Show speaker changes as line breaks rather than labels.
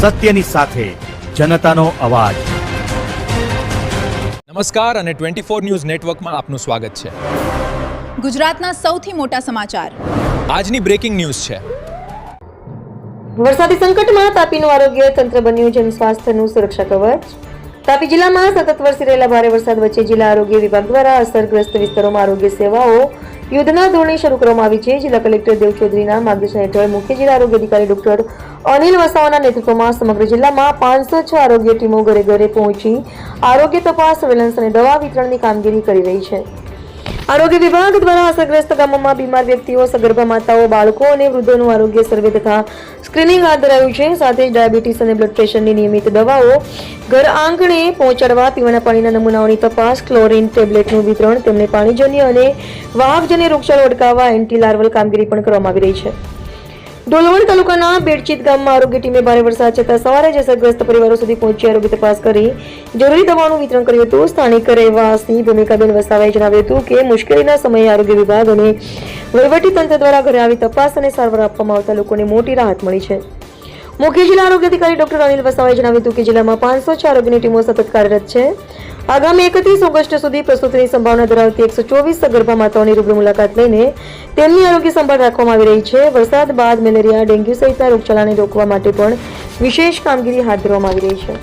સત્યની સાથે જનતાનો અવાજ।
નમસ્કાર અને 24 ન્યૂઝ નેટવર્કમાં આપનું સ્વાગત છે।
ગુજરાતના સૌથી મોટા સમાચાર
આજની બ્રેકિંગ ન્યૂઝ છે।
વરસાદી સંકટમાં તાપીનું આરોગ્ય તંત્ર બન્યું જન સ્વાસ્થ્યનું સુરક્ષા કવચ। તાપી જિલ્લામાં સતત વરસી રહેલા ભારે વરસાદ વચ્ચે જિલ્લા આરોગ્ય વિભાગ દ્વારા અસરગ્રસ્ત વિસ્તારોમાં આરોગ્ય સેવાઓ યુદ્ધના ધોરણે શરૂ કરવામાં આવી છે। જિલ્લા કલેક્ટર દેવ ચૌધરીના માર્ગદર્શન હેઠળ મુખ્ય જિલ્લા આરોગ્ય અધિકારી ડોક્ટર અનિલ વસાવાના નેતૃત્વમાં સમગ્ર જિલ્લામાં 506 આરોગ્ય ટીમો ઘરે ઘરે પહોંચી આરોગ્ય તપાસ, સર્વેલન્સ અને દવા વિતરણની કામગીરી કરી રહી છે। આરોગ્ય વિભાગ દ્વારા અસરગ્રસ્ત ગામોમાં બીમાર વ્યક્તિઓ, સગર્ભા માતાઓ, બાળકો અને વૃદ્ધોનું આરોગ્ય સર્વે તથા સ્ક્રીનિંગ હાથ ધરાયું છે। સાથે જ ડાયાબિટીસ અને બ્લડ પ્રેશરની નિયમિત દવાઓ ઘર આંગણે પહોંચાડવા, પીવાના પાણીના નમૂનાઓની તપાસ, ક્લોરીન ટેબ્લેટનું વિતરણ, તેમને પાણીજન્ય અને વાહકજન્ય રોગચાળો અટકાવવા એન્ટી લાર્વલ કામગીરી પણ કરવામાં આવી રહી છે। ડોલવણ તાલુકાના બેડચીત ગામમાં આરોગ્ય ટીમે ભારે વરસાદ છતાં સવારે જ અસરગ્રસ્ત પરિવારો સુધી પહોંચી આરોગ્ય તપાસ કરી જરૂરી દવાનું વિતરણ કર્યું હતું। સ્થાનિક રહેવાસી ભૂમિકાબેન વસાવાએ જણાવ્યું હતું કે મુશ્કેલીના સમયે આરોગ્ય વિભાગ અને વહીવટી તંત્ર દ્વારા ઘરે આવી તપાસ અને સારવાર આપવામાં આવતા લોકોને મોટી રાહત મળી છે। મુખ્ય જિલ્લા આરોગ્ય અધિકારી ડોક્ટર અનિલ વસાવાએ જણાવ્યું હતું કે જિલ્લામાં 506 આરોગ્યની ટીમો સતત કાર્યરત છે। આગામી 31 ઓગસ્ટ સુધી પ્રસૂતિની સંભાવના ધરાવતી 124 સગર્ભા માતાઓની રૂબરૂ મુલાકાત લઈને તેમની આરોગ્ય સંભાળ રાખવામાં આવી રહી છે। વરસાદ બાદ મેલેરિયા, ડેન્ગ્યુ સહિતના રોગચાળાને રોકવા માટે પણ વિશેષ કામગીરી હાથ ધરવામાં આવી રહી છે।